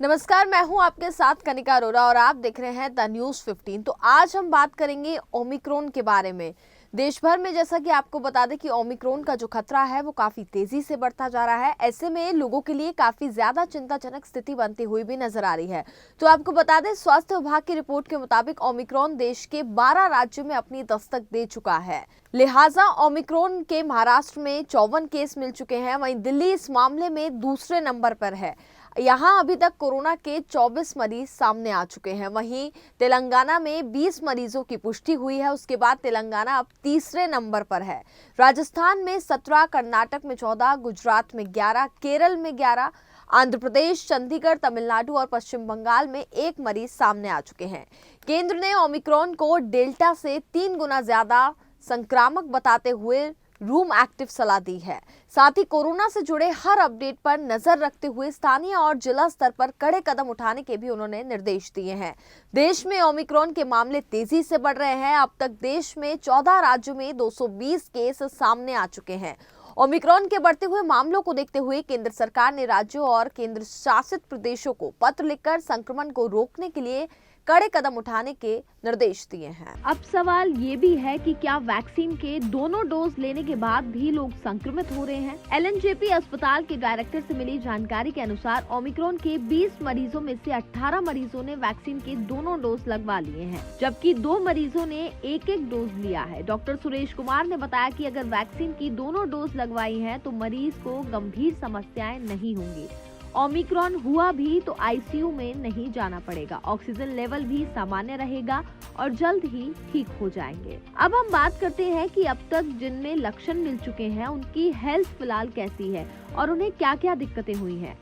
नमस्कार, मैं हूं आपके साथ कनिका अरोरा और आप देख रहे हैं द न्यूज 15। तो आज हम बात करेंगे ओमिक्रॉन के बारे में। देश भर में जैसा कि आपको बता दें कि ओमिक्रॉन का जो खतरा है वो काफी तेजी से बढ़ता जा रहा है। ऐसे में लोगों के लिए काफी ज्यादा चिंताजनक स्थिति बनती हुई भी नजर आ रही है। तो आपको बता दें, स्वास्थ्य विभाग की रिपोर्ट के मुताबिक ओमिक्रॉन देश के 12 राज्यों में अपनी दस्तक दे चुका है। लिहाजा ओमिक्रॉन के महाराष्ट्र में 54 केस मिल चुके हैं। वहीं दिल्ली इस मामले में दूसरे नंबर पर है। यहां अभी तक कोरोना के 24 मरीज सामने आ चुके हैं। वहीं तेलंगाना में 20 मरीजों की पुष्टि हुई है। उसके बाद तेलंगाना अब तीसरे नंबर पर है। राजस्थान में 17, कर्नाटक में 14, गुजरात में 11, केरल में 11, आंध्र प्रदेश, चंडीगढ़, तमिलनाडु और पश्चिम बंगाल में 1 मरीज सामने आ चुके हैं। केंद्र ने ओमिक्रॉन को डेल्टा से 3 गुना ज्यादा संक्रामक बताते हुए रूम एक्टिव सलाह दी है। साथ ही कोरोना से जुड़े हर अपडेट पर नजर रखते हुए स्थानीय और जिला स्तर पर कड़े कदम उठाने के भी उन्होंने निर्देश दिए हैं। देश में ओमिक्रॉन के मामले तेजी से बढ़ रहे हैं। अब तक देश में 14 राज्यों में 220 केस सामने आ चुके हैं। ओमिक्रॉन के बढ़ते हुए मामलों को देखते हुए केंद्र सरकार ने राज्यों और केंद्र शासित प्रदेशों को पत्र लिखकर संक्रमण को रोकने के लिए कड़े कदम उठाने के निर्देश दिए हैं। अब सवाल ये भी है कि क्या वैक्सीन के दोनों डोज लेने के बाद भी लोग संक्रमित हो रहे हैं? एलएनजेपी अस्पताल के डायरेक्टर से मिली जानकारी के अनुसार ओमिक्रॉन के 20 मरीजों में से 18 मरीजों ने वैक्सीन के दोनों डोज लगवा लिए हैं, जबकि 2 मरीजों ने एक डोज लिया है। डॉक्टर सुरेश कुमार ने बताया कि अगर वैक्सीन की दोनों डोज लगवाई है तो मरीज को गंभीर समस्याएं नहीं होंगी। ओमिक्रॉन हुआ भी तो आईसीयू में नहीं जाना पड़ेगा, ऑक्सीजन लेवल भी सामान्य रहेगा और जल्द ही ठीक हो जाएंगे। अब हम बात करते हैं कि अब तक जिनमें लक्षण मिल चुके हैं उनकी हेल्थ फिलहाल कैसी है और उन्हें क्या क्या दिक्कतें हुई हैं।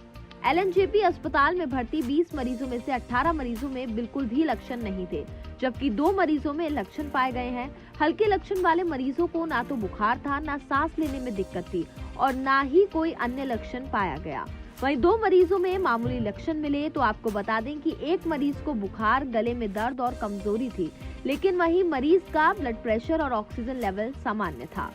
एलएनजेपी अस्पताल में भर्ती 20 मरीजों में से 18 मरीजों में बिल्कुल भी लक्षण नहीं थे, जबकि 2 मरीजों में लक्षण पाए गए हैं। हल्के लक्षण वाले मरीजों को ना तो बुखार था, ना सांस लेने में दिक्कत थी और ना ही कोई अन्य लक्षण पाया गया। वहीं 2 मरीजों में मामूली लक्षण मिले। तो आपको बता दें कि एक मरीज को बुखार, गले में दर्द और कमजोरी थी, लेकिन वहीं मरीज का ब्लड प्रेशर और ऑक्सीजन लेवल सामान्य था।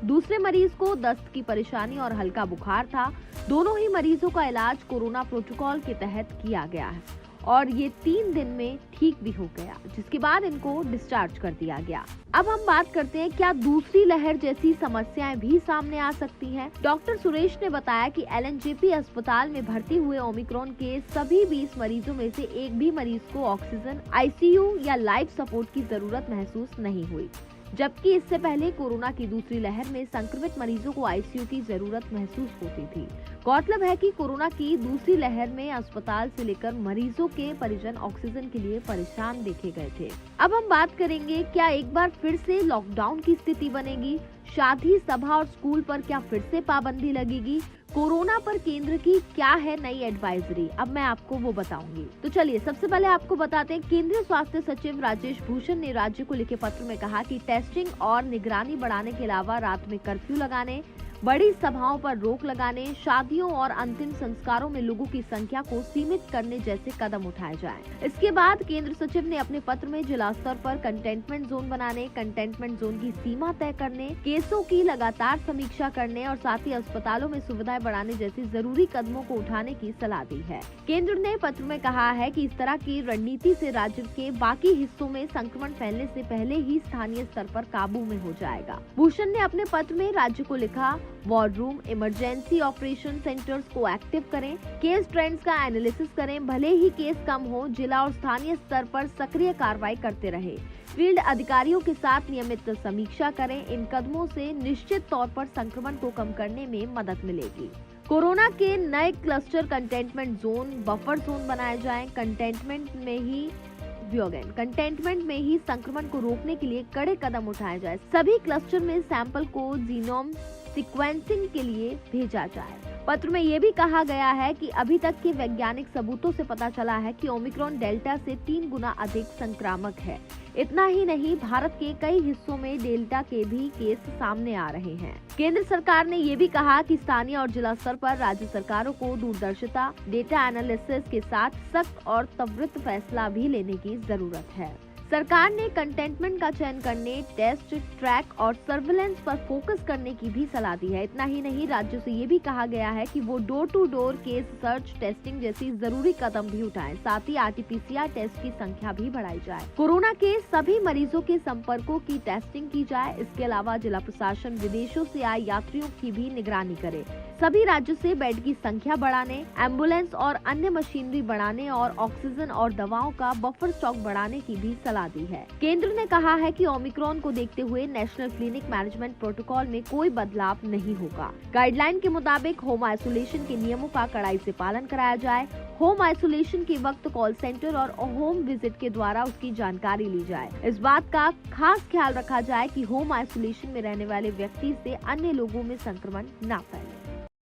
दूसरे मरीज को दस्त की परेशानी और हल्का बुखार था। दोनों ही मरीजों का इलाज कोरोना प्रोटोकॉल के तहत किया गया है और ये 3 दिन में ठीक भी हो गया, जिसके बाद इनको डिस्चार्ज कर दिया गया। अब हम बात करते हैं, क्या दूसरी लहर जैसी समस्याएं भी सामने आ सकती हैं? डॉक्टर सुरेश ने बताया कि एलएनजेपी अस्पताल में भर्ती हुए ओमिक्रॉन के सभी 20 मरीजों में से एक भी मरीज को ऑक्सीजन, आईसीयू या लाइफ सपोर्ट की जरूरत महसूस नहीं हुई, जबकि इससे पहले कोरोना की दूसरी लहर में संक्रमित मरीजों को आईसीयू की जरूरत महसूस होती थी। गौरतलब है कि कोरोना की दूसरी लहर में अस्पताल से लेकर मरीजों के परिजन ऑक्सीजन के लिए परेशान देखे गए थे। अब हम बात करेंगे, क्या एक बार फिर से लॉकडाउन की स्थिति बनेगी? शादी, सभा और स्कूल पर क्या फिर से पाबंदी लगेगी? कोरोना पर केंद्र की क्या है नई एडवाइजरी? अब मैं आपको वो बताऊंगी। तो चलिए सबसे पहले आपको बताते हैं, केंद्रीय स्वास्थ्य सचिव राजेश भूषण ने राज्य को लिखे पत्र में कहा कि टेस्टिंग और निगरानी बढ़ाने के अलावा रात में कर्फ्यू लगाने, बड़ी सभाओं पर रोक लगाने, शादियों और अंतिम संस्कारों में लोगों की संख्या को सीमित करने जैसे कदम उठाए जाएं। इसके बाद केंद्र सचिव ने अपने पत्र में जिला स्तर पर कंटेनमेंट जोन बनाने, कंटेनमेंट जोन की सीमा तय करने, केसों की लगातार समीक्षा करने और साथ ही अस्पतालों में सुविधाएं बढ़ाने जैसी जरूरी कदमों को उठाने की सलाह दी है। केंद्र ने पत्र में कहा है कि इस तरह की रणनीति से राज्य के बाकी हिस्सों में संक्रमण फैलने से पहले ही स्थानीय स्तर पर काबू में हो जाएगा। भूषण ने अपने पत्र में राज्य को लिखा, war room, emergency operation centres को एक्टिव करें, केस ट्रेंड्स का एनालिसिस करें, भले ही केस कम हो, जिला और स्थानीय स्तर पर सक्रिय कार्रवाई करते रहे, फील्ड अधिकारियों के साथ नियमित समीक्षा करें। इन कदमों से निश्चित तौर पर संक्रमण को कम करने में मदद मिलेगी। कोरोना के नए cluster containment zone, buffer zone बनाए जाएं। कंटेनमेंट में ही संक्रमण को रोकने के लिए कड़े कदम उठाए जाए। सभी क्लस्टर में सैंपल को जीनोम सीक्वेंसिंग के लिए भेजा जाए। पत्र में ये भी कहा गया है कि अभी तक के वैज्ञानिक सबूतों से पता चला है कि ओमिक्रॉन डेल्टा से 3 गुना अधिक संक्रामक है। इतना ही नहीं, भारत के कई हिस्सों में डेल्टा के भी केस सामने आ रहे हैं। केंद्र सरकार ने ये भी कहा कि स्थानीय और जिला स्तर पर राज्य सरकारों को दूरदर्शिता, डेटा एनालिसिस के साथ सख्त और त्वरित फैसला भी लेने की जरूरत है। सरकार ने कंटेनमेंट का चयन करने, टेस्ट, ट्रैक और सर्विलेंस पर फोकस करने की भी सलाह दी है। इतना ही नहीं, राज्यों से ये भी कहा गया है कि वो door to door case search testing जैसी जरूरी कदम भी उठाएं। साथ ही RT-PCR टेस्ट की संख्या भी बढ़ाई जाए। कोरोना के सभी मरीजों के संपर्कों की टेस्टिंग की जाए। इसके अलावा जिला प्रशासन विदेशों से आए यात्रियों की भी निगरानी करे। सभी राज्यों से बेड की संख्या बढ़ाने, एम्बुलेंस और अन्य मशीनरी बढ़ाने और ऑक्सीजन और दवाओं का बफर स्टॉक बढ़ाने की भी सलाह दी है। केंद्र ने कहा है कि ओमिक्रॉन को देखते हुए नेशनल क्लिनिक मैनेजमेंट प्रोटोकॉल में कोई बदलाव नहीं होगा। गाइडलाइन के मुताबिक होम आइसोलेशन के नियमों का कड़ाई से पालन कराया जाए। होम आइसोलेशन के वक्त कॉल सेंटर और होम विजिट के द्वारा उसकी जानकारी ली जाए। इस बात का खास ख्याल रखा जाए कि होम आइसोलेशन में रहने वाले व्यक्ति से अन्य लोगों में संक्रमण न फैले।